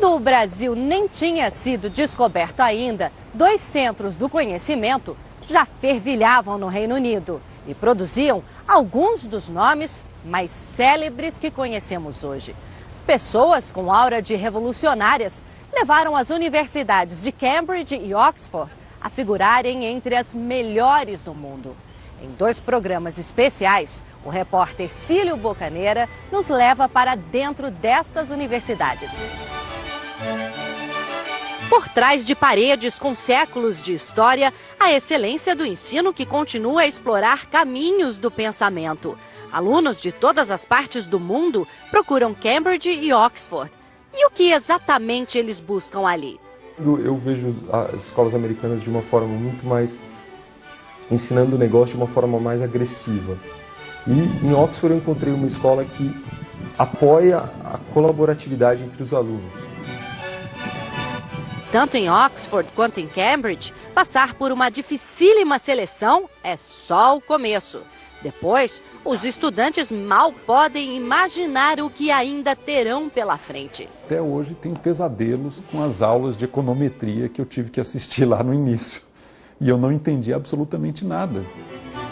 Quando o Brasil nem tinha sido descoberto ainda, 2 centros do conhecimento já fervilhavam no Reino Unido e produziam alguns dos nomes mais célebres que conhecemos hoje. Pessoas com aura de revolucionárias levaram as universidades de Cambridge e Oxford a figurarem entre as melhores do mundo. Em 2 programas especiais, o repórter Cílio Bocaneira nos leva para dentro destas universidades. Por trás de paredes com séculos de história, a excelência do ensino que continua a explorar caminhos do pensamento. Alunos de todas as partes do mundo procuram Cambridge e Oxford. E o que exatamente eles buscam ali? Eu vejo as escolas americanas de uma forma muito mais... ensinando o negócio de uma forma mais agressiva. E em Oxford eu encontrei uma escola que apoia a colaboratividade entre os alunos. Tanto em Oxford quanto em Cambridge, passar por uma dificílima seleção é só o começo. Depois, os estudantes mal podem imaginar o que ainda terão pela frente. Até hoje tenho pesadelos com as aulas de econometria que eu tive que assistir lá no início. E eu não entendi absolutamente nada.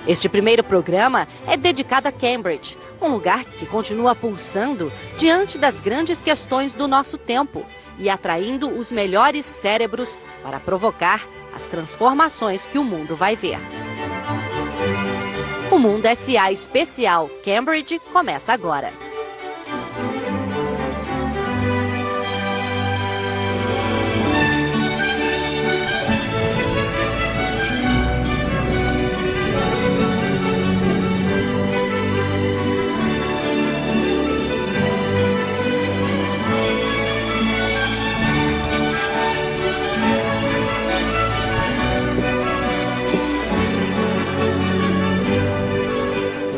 Este primeiro programa é dedicado a Cambridge, um lugar que continua pulsando diante das grandes questões do nosso tempo e atraindo os melhores cérebros para provocar as transformações que o mundo vai ver. O Mundo S.A. Especial Cambridge começa agora.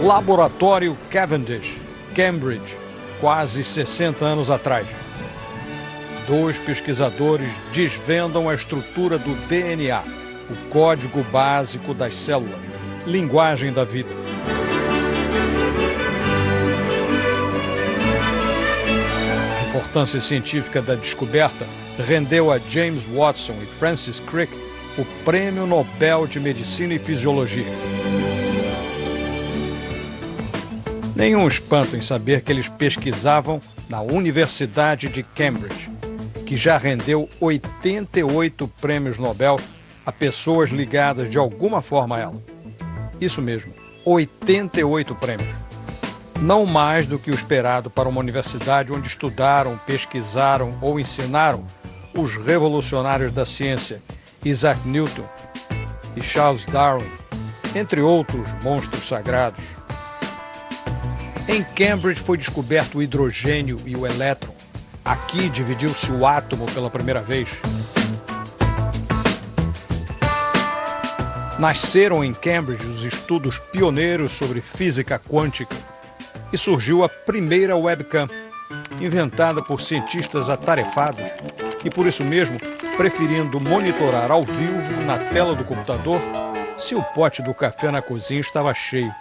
Laboratório Cavendish, Cambridge, quase 60 anos atrás. 2 pesquisadores desvendam a estrutura do DNA, o código básico das células, linguagem da vida. A importância científica da descoberta rendeu a James Watson e Francis Crick o Prêmio Nobel de Medicina e Fisiologia. Nenhum espanto em saber que eles pesquisavam na Universidade de Cambridge, que já rendeu 88 prêmios Nobel a pessoas ligadas de alguma forma a ela. Isso mesmo, 88 prêmios. Não mais do que o esperado para uma universidade onde estudaram, pesquisaram ou ensinaram os revolucionários da ciência, Isaac Newton e Charles Darwin, entre outros monstros sagrados. Em Cambridge foi descoberto o hidrogênio e o elétron. Aqui dividiu-se o átomo pela primeira vez. Nasceram em Cambridge os estudos pioneiros sobre física quântica e surgiu a primeira webcam, inventada por cientistas atarefados e, por isso mesmo, preferindo monitorar ao vivo na tela do computador se o pote do café na cozinha estava cheio.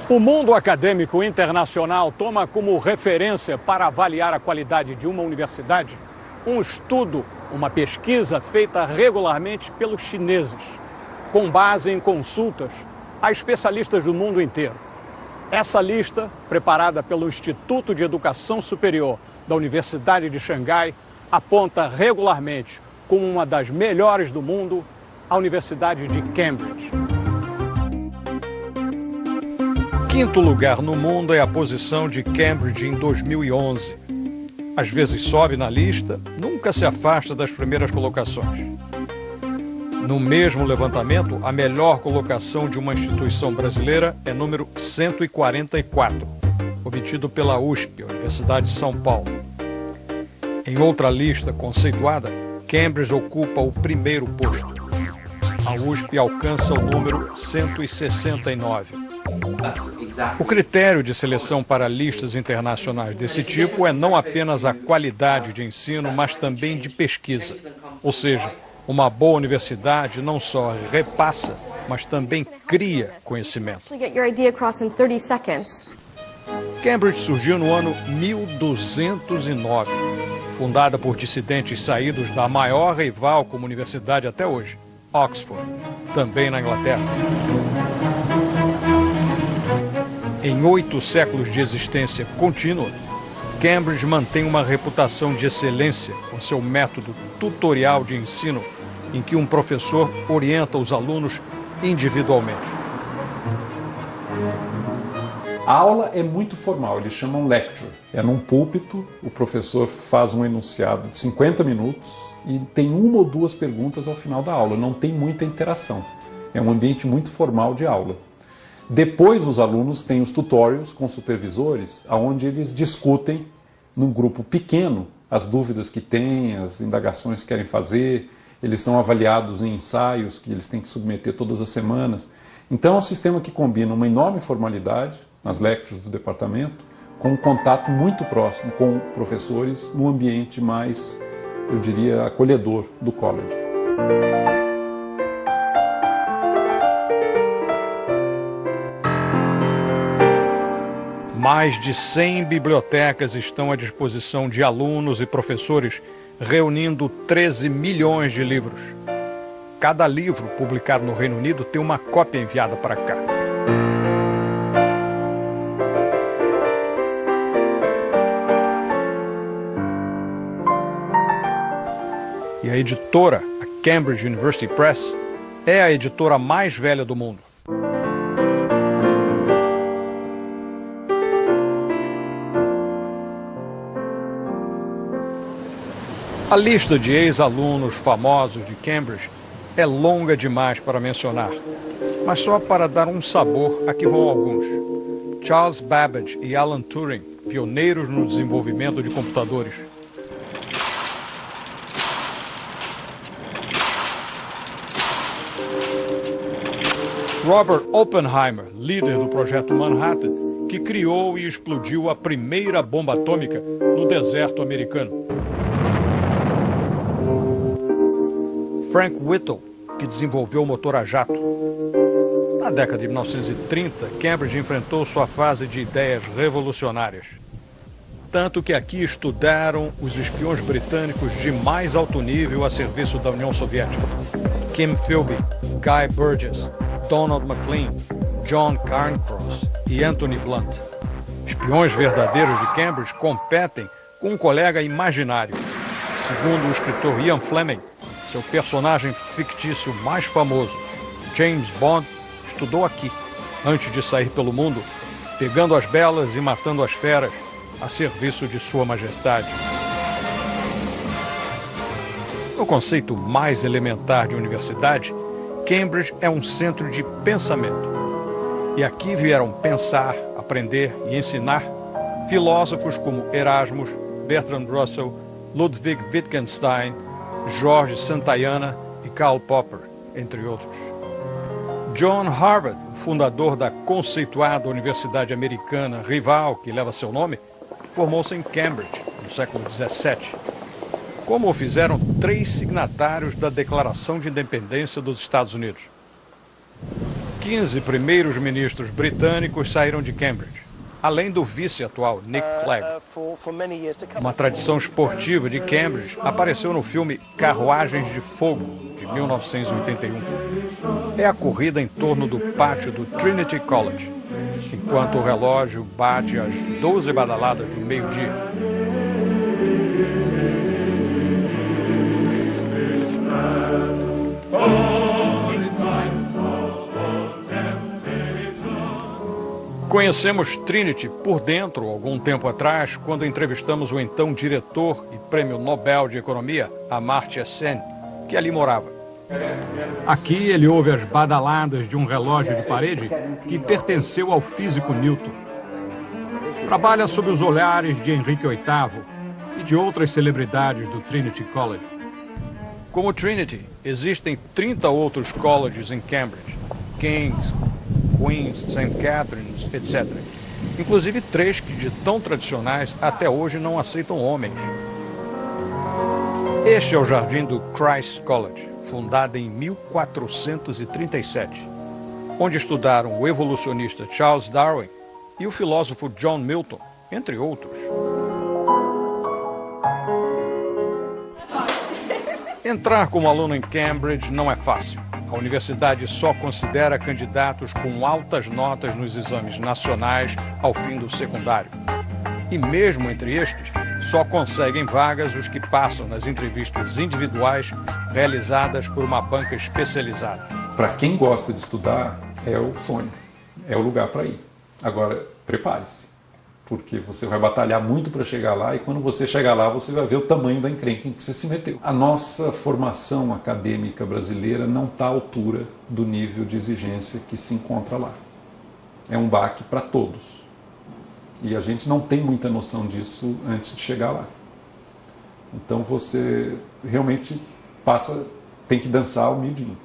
O mundo acadêmico internacional toma como referência para avaliar a qualidade de uma universidade um estudo, uma pesquisa feita regularmente pelos chineses, com base em consultas a especialistas do mundo inteiro. Essa lista, preparada pelo Instituto de Educação Superior da Universidade de Xangai, aponta regularmente como uma das melhores do mundo a Universidade de Cambridge. Quinto lugar no mundo é a posição de Cambridge em 2011. Às vezes sobe na lista, nunca se afasta das primeiras colocações. No mesmo levantamento, a melhor colocação de uma instituição brasileira é número 144, obtido pela USP, Universidade de São Paulo. Em outra lista conceituada, Cambridge ocupa o primeiro posto. A USP alcança o número 169. O critério de seleção para listas internacionais desse tipo é não apenas a qualidade de ensino, mas também de pesquisa. Ou seja, uma boa universidade não só repassa, mas também cria conhecimento. Cambridge surgiu no ano 1209. fundada por dissidentes saídos da maior rival como universidade até hoje, Oxford, também na Inglaterra. Em 8 séculos de existência contínua, Cambridge mantém uma reputação de excelência com seu método tutorial de ensino, em que um professor orienta os alunos individualmente. A aula é muito formal, eles chamam lecture. É num púlpito, o professor faz um enunciado de 50 minutos e tem 1 ou 2 perguntas ao final da aula, não tem muita interação. É um ambiente muito formal de aula. Depois os alunos têm os tutorials com supervisores, onde eles discutem num grupo pequeno as dúvidas que têm, as indagações que querem fazer, eles são avaliados em ensaios que eles têm que submeter todas as semanas. Então é um sistema que combina uma enorme formalidade nas lectures do departamento, com um contato muito próximo com professores no ambiente mais, eu diria, acolhedor do college. Mais de 100 bibliotecas estão à disposição de alunos e professores, reunindo 13 milhões de livros. Cada livro publicado no Reino Unido tem uma cópia enviada para cá. E a editora, a Cambridge University Press, é a editora mais velha do mundo. A lista de ex-alunos famosos de Cambridge é longa demais para mencionar, mas só para dar um sabor, aqui vão alguns. Charles Babbage e Alan Turing, pioneiros no desenvolvimento de computadores. Robert Oppenheimer, líder do projeto Manhattan, que criou e explodiu a primeira bomba atômica no deserto americano. Frank Whittle, que desenvolveu o motor a jato. Na década de 1930, Cambridge enfrentou sua fase de ideias revolucionárias. Tanto que aqui estudaram os espiões britânicos de mais alto nível a serviço da União Soviética. Kim Philby, Guy Burgess, Donald Maclean, John Cairncross e Anthony Blunt. Espiões verdadeiros de Cambridge competem com um colega imaginário. Segundo o escritor Ian Fleming, seu personagem fictício mais famoso, James Bond, estudou aqui, antes de sair pelo mundo, pegando as belas e matando as feras, a serviço de Sua Majestade. No conceito mais elementar de universidade, Cambridge é um centro de pensamento. E aqui vieram pensar, aprender e ensinar filósofos como Erasmus, Bertrand Russell, Ludwig Wittgenstein, George Santayana e Karl Popper, entre outros. John Harvard, fundador da conceituada universidade americana rival que leva seu nome, formou-se em Cambridge, no século XVII. Como o fizeram 3 signatários da Declaração de Independência dos Estados Unidos. 15 primeiros ministros britânicos saíram de Cambridge, além do vice atual, Nick Clegg. Uma tradição esportiva de Cambridge apareceu no filme Carruagens de Fogo, de 1981. É a corrida em torno do pátio do Trinity College, enquanto o relógio bate às 12 badaladas do meio-dia. Conhecemos Trinity por dentro algum tempo atrás, quando entrevistamos o então diretor e prêmio Nobel de Economia, Amartya Sen, que ali morava. Aqui ele ouve as badaladas de um relógio de parede que pertenceu ao físico Newton. Trabalha sob os olhares de Henrique VIII e de outras celebridades do Trinity College. Como Trinity, existem 30 outros colleges em Cambridge, King's, Queen's, St. Catherine's, etc. Inclusive 3 que, de tão tradicionais, até hoje não aceitam homens. Este é o jardim do Christ's College, fundado em 1437, onde estudaram o evolucionista Charles Darwin e o filósofo John Milton, entre outros. Entrar como aluno em Cambridge não é fácil. A universidade só considera candidatos com altas notas nos exames nacionais ao fim do secundário. E mesmo entre estes, só conseguem vagas os que passam nas entrevistas individuais realizadas por uma banca especializada. Para quem gosta de estudar, é o sonho, é o lugar para ir. Agora, prepare-se, porque você vai batalhar muito para chegar lá e quando você chegar lá, você vai ver o tamanho da encrenca em que você se meteu. A nossa formação acadêmica brasileira não está à altura do nível de exigência que se encontra lá. É um baque para todos. E a gente não tem muita noção disso antes de chegar lá. Então você realmente tem que dançar humildinho.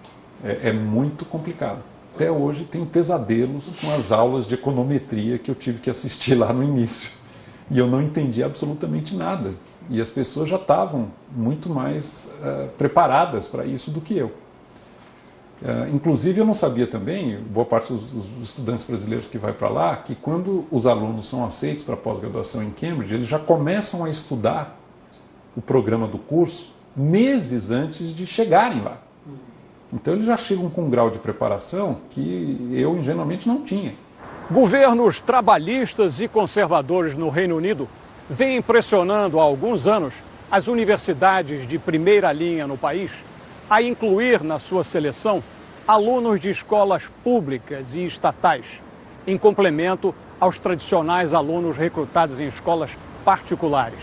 É muito complicado. Até hoje tenho pesadelos com as aulas de econometria que eu tive que assistir lá no início. E eu não entendi absolutamente nada. E as pessoas já estavam muito mais preparadas para isso do que eu. Inclusive eu não sabia também, boa parte dos estudantes brasileiros que vai para lá, que quando os alunos são aceitos para pós-graduação em Cambridge, eles já começam a estudar o programa do curso meses antes de chegarem lá. Então eles já chegam com um grau de preparação que eu ingenuamente não tinha. Governos trabalhistas e conservadores no Reino Unido vêm pressionando há alguns anos as universidades de primeira linha no país a incluir na sua seleção alunos de escolas públicas e estatais, em complemento aos tradicionais alunos recrutados em escolas particulares.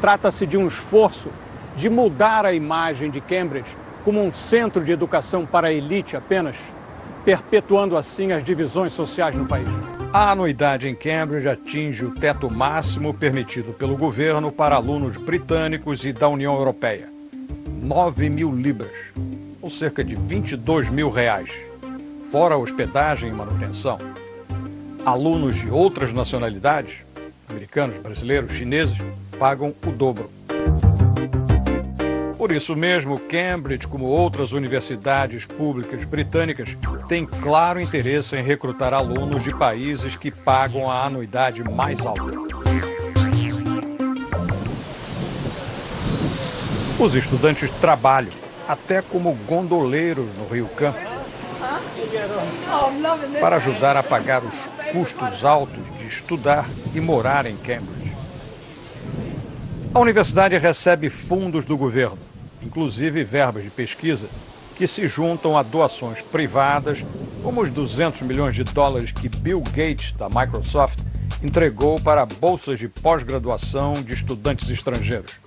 Trata-se de um esforço de mudar a imagem de Cambridge como um centro de educação para a elite apenas, perpetuando assim as divisões sociais no país. A anuidade em Cambridge atinge o teto máximo permitido pelo governo para alunos britânicos e da União Europeia. 9.000 libras, ou cerca de 22 mil reais, fora hospedagem e manutenção. Alunos de outras nacionalidades, americanos, brasileiros, chineses, pagam o dobro. Por isso mesmo, Cambridge, como outras universidades públicas britânicas, tem claro interesse em recrutar alunos de países que pagam a anuidade mais alta. Os estudantes trabalham, até como gondoleiros no Rio Campo, para ajudar a pagar os custos altos de estudar e morar em Cambridge. A universidade recebe fundos do governo, inclusive verbas de pesquisa, que se juntam a doações privadas, como os 200 milhões de dólares que Bill Gates, da Microsoft, entregou para bolsas de pós-graduação de estudantes estrangeiros.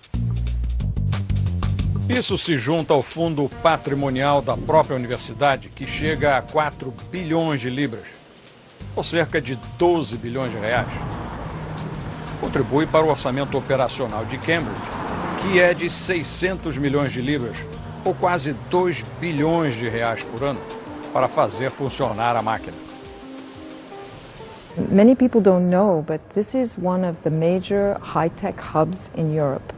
Isso se junta ao fundo patrimonial da própria universidade, que chega a 4 bilhões de libras, ou cerca de 12 bilhões de reais. Contribui para o orçamento operacional de Cambridge, que é de 600 milhões de libras, ou quase 2 bilhões de reais por ano, para fazer funcionar a máquina. Many people don't know, but this is one of the major high-tech hubs in Europe.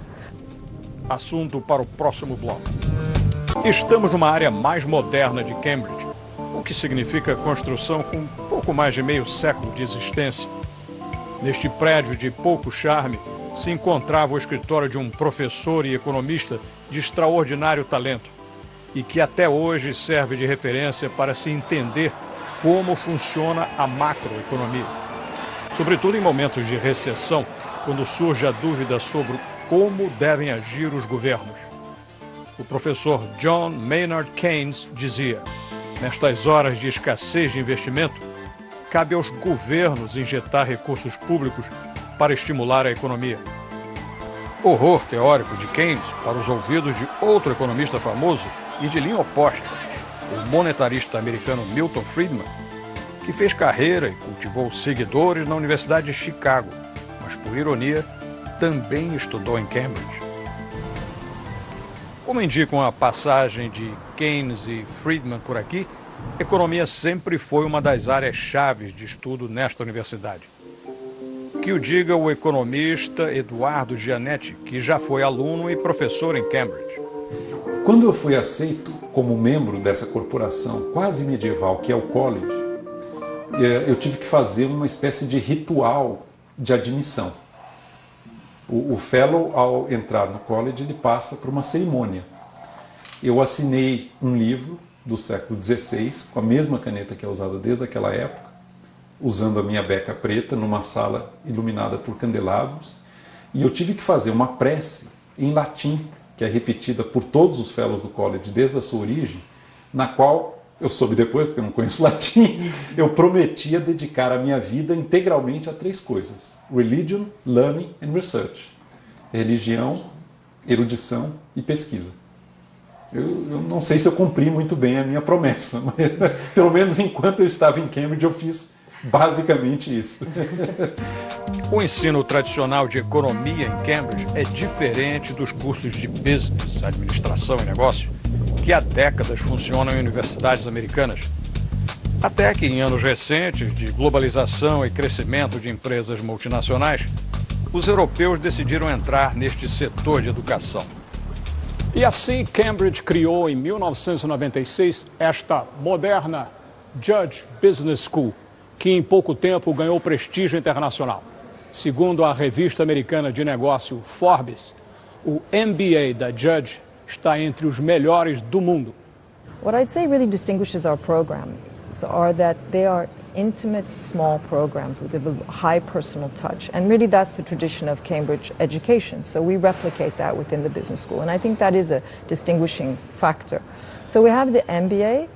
Assunto para o próximo bloco. Estamos numa área mais moderna de Cambridge, o que significa construção com pouco mais de meio século de existência. Neste prédio de pouco charme se encontrava o escritório de um professor e economista de extraordinário talento e que até hoje serve de referência para se entender como funciona a macroeconomia. Sobretudo em momentos de recessão, quando surge a dúvida sobre como devem agir os governos. O professor John Maynard Keynes dizia: nestas horas de escassez de investimento, cabe aos governos injetar recursos públicos para estimular a economia. Horror teórico de Keynes para os ouvidos de outro economista famoso e de linha oposta, o monetarista americano Milton Friedman, que fez carreira e cultivou seguidores na Universidade de Chicago, mas, por ironia, também estudou em Cambridge. Como indicam a passagem de Keynes e Friedman por aqui, economia sempre foi uma das áreas chaves de estudo nesta universidade. Que o diga o economista Eduardo Gianetti, que já foi aluno e professor em Cambridge. Quando eu fui aceito como membro dessa corporação quase medieval que é o college, eu tive que fazer uma espécie de ritual de admissão. O fellow, ao entrar no college, ele passa por uma cerimônia. eu assinei um livro do século XVI, com a mesma caneta que é usada desde aquela época, usando a minha beca preta, numa sala iluminada por candelabros, e eu tive que fazer uma prece em latim, que é repetida por todos os fellows do college desde a sua origem, na qual, eu soube depois, porque eu não conheço latim, eu prometia dedicar a minha vida integralmente a 3 coisas: religion, learning and research. Religião, erudição e pesquisa. Eu não sei se eu cumpri muito bem a minha promessa, mas pelo menos enquanto eu estava em Cambridge eu fiz basicamente isso. O ensino tradicional de economia em Cambridge é diferente dos cursos de business, administração e negócio, que há décadas funcionam em universidades americanas. Até que em anos recentes de globalização e crescimento de empresas multinacionais, os europeus decidiram entrar neste setor de educação. E assim, Cambridge criou em 1996 esta moderna Judge Business School, que em pouco tempo ganhou prestígio internacional. Segundo a revista americana de negócio Forbes, o MBA da Judge está entre os melhores do mundo. What I'd say really distinguishes our programs are that they are intimate, small programs with a high personal touch. And really that's the tradition of Cambridge education. So we replicate that within the business school. And I think that is a distinguishing factor. So we have the MBA,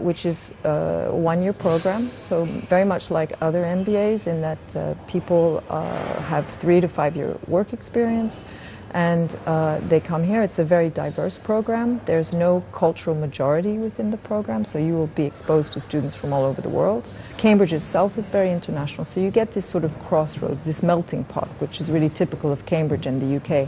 which is a one-year program. So very much like other MBAs in that people have 3 to 5 year work experience. And they come here. It's a very diverse program. There's no cultural majority within the program, so you will be exposed to students from all over the world. Cambridge itself is very international, so you get this sort of crossroads, this melting pot, which is really typical of Cambridge and the UK.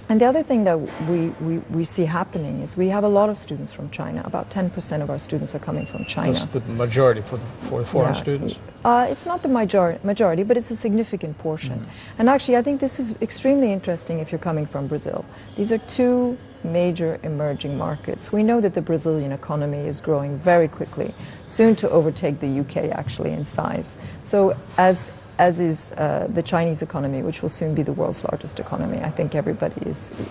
And the other thing that we see happening is we have a lot of students from China. About 10% of our students are coming from China. That's the majority for foreign students? It's not the majority, but it's a significant portion. And actually, I think this is extremely interesting if you're coming from Brazil. These are 2 major emerging markets. We know that the Brazilian economy is growing very quickly, soon to overtake the UK actually in size. So as is the Chinese economy, which will soon be the world's largest economy. I think everybody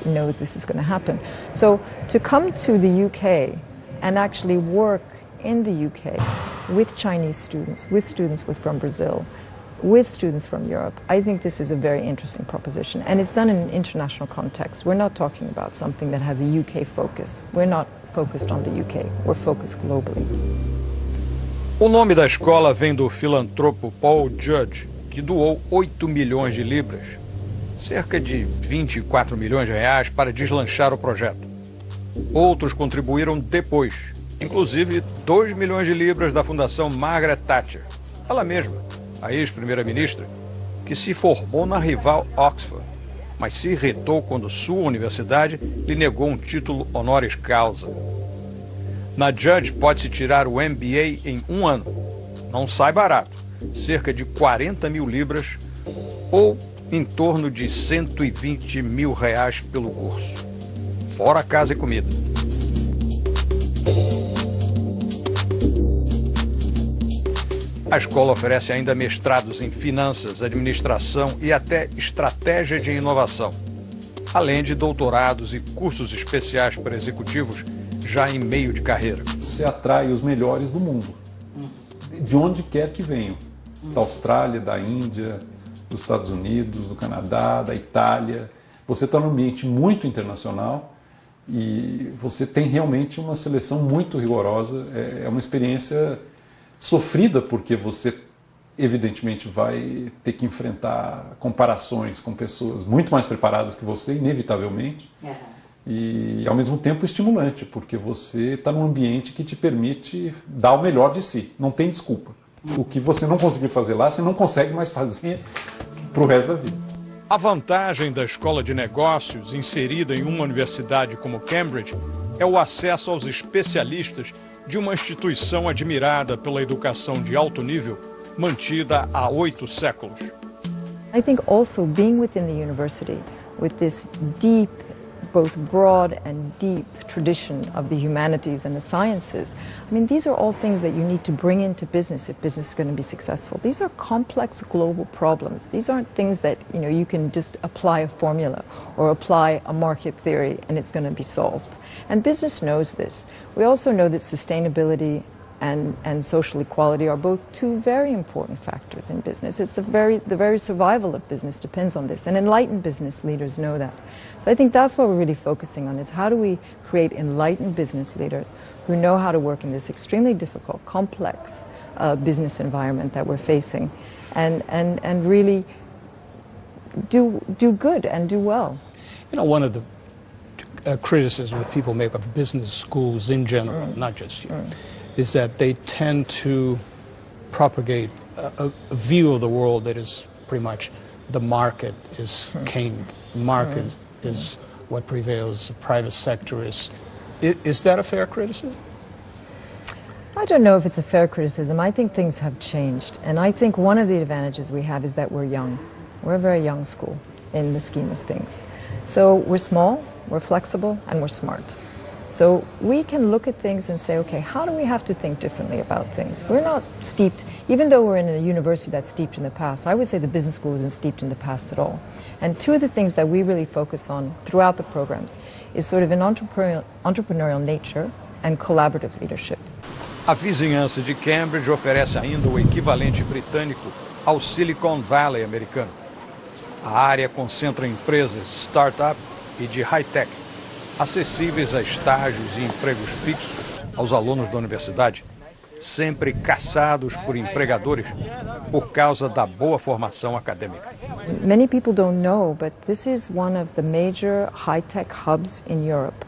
knows this is going to happen. So to come to the UK and actually work in the UK with Chinese students from Brazil, with students from Europe, I think this is a very interesting proposition. And it's done in an international context. We're not talking about something that has a UK focus. We're not focused on the UK. We're focused globally. O nome da escola vem do filantropo Paul Judge, que doou 8 milhões de libras, cerca de 24 milhões de reais, para deslanchar o projeto. Outros contribuíram depois, inclusive 2 milhões de libras da Fundação Margaret Thatcher, ela mesma, a ex-primeira-ministra, que se formou na rival Oxford, mas se irritou quando sua universidade lhe negou um título honoris causa. Na Judge pode-se tirar o MBA em 1 ano. Não sai barato, cerca de 40 mil libras ou em torno de 120 mil reais pelo curso. Fora casa e comida. A escola oferece ainda mestrados em finanças, administração e até estratégia de inovação, além de doutorados e cursos especiais para executivos já em meio de carreira. Você atrai os melhores do mundo, de onde quer que venham. Da Austrália, da Índia, dos Estados Unidos, do Canadá, da Itália. Você está num ambiente muito internacional e você tem realmente uma seleção muito rigorosa. É uma experiência sofrida, porque você evidentemente vai ter que enfrentar comparações com pessoas muito mais preparadas que você, inevitavelmente. E ao mesmo tempo estimulante, porque você está num ambiente que te permite dar o melhor de si, não tem desculpa. O que você não conseguir fazer lá, você não consegue mais fazer para o resto da vida. A vantagem da escola de negócios, inserida em uma universidade como Cambridge, é o acesso aos especialistas de uma instituição admirada pela educação de alto nível, mantida há 8 séculos. I think also being within the university with this deep both broad and deep tradition of the humanities and the sciences. I mean, these are all things that you need to bring into business if business is going to be successful. These are complex global problems. These aren't things that, you know, you can just apply a formula or apply a market theory and it's going to be solved. And business knows this. We also know that sustainability and social equality are both two very important factors in business. It's the very survival of business depends on this, and enlightened business leaders know that. So I think that's what we're really focusing on, is how do we create enlightened business leaders who know how to work in this extremely difficult, complex business environment that we're facing, and really do good and do well. You know, one of the criticisms that people make of business schools in general, not just you, is that they tend to propagate a view of the world that is pretty much the market is king, market is what prevails, the private sector is. Is that a fair criticism? I don't know if it's a fair criticism. I think things have changed, and I think one of the advantages we have is that we're young. We're a very young school in the scheme of things. So we're small, we're flexible, and we're smart. So we can look at things and say, okay, how do we have to think differently about things? We're not steeped, even though we're in a university that's steeped in the past, I would say the business school isn't steeped in the past at all. And two of the things that we really focus on throughout the programs is sort of an entrepreneurial nature and collaborative leadership. A vizinhança de Cambridge oferece ainda o equivalente britânico ao Silicon Valley americano. A área concentra empresas, start-up e de high-tech, acessíveis a estágios e empregos fixos aos alunos da universidade, sempre caçados por empregadores por causa da boa formação acadêmica. Many people don't know, but this is one of the major high-tech hubs in Europe.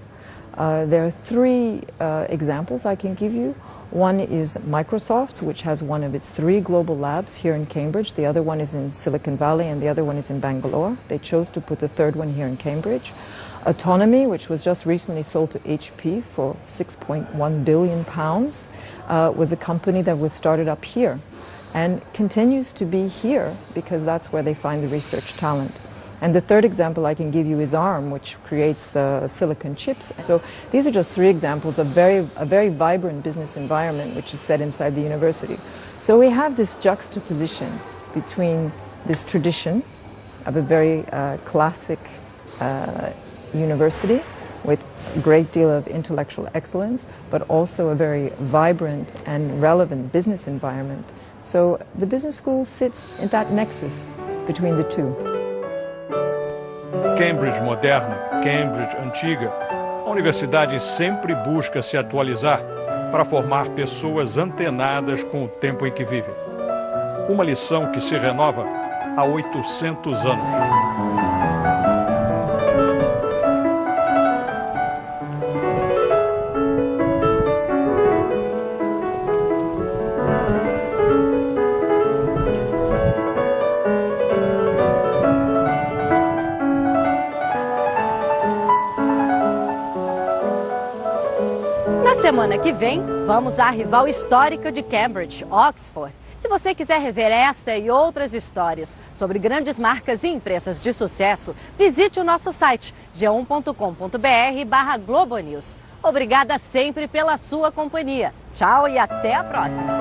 There are three examples I can give you. One is Microsoft, which has one of its 3 global labs here in Cambridge. The other one is in Silicon Valley, and the other one is in Bangalore. They chose to put the third one here in Cambridge. Autonomy, which was just recently sold to HP for £6.1 billion, was a company that was started up here and continues to be here because that's where they find the research talent. And the third example I can give you is ARM, which creates silicon chips. So these are just 3 examples of a very vibrant business environment which is set inside the university. So we have this juxtaposition between this tradition of a very classic university with a great deal of intellectual excellence, but also a very vibrant and relevant business environment. So the business school sits in that nexus between the two. Cambridge moderna, Cambridge antiga, a universidade sempre busca se atualizar para formar pessoas antenadas com o tempo em que vivem. Uma lição que se renova há 800 anos. Semana que vem, vamos à rival histórica de Cambridge, Oxford. Se você quiser rever esta e outras histórias sobre grandes marcas e empresas de sucesso, visite o nosso site g1.com.br/globonews. Obrigada sempre pela sua companhia. Tchau e até a próxima.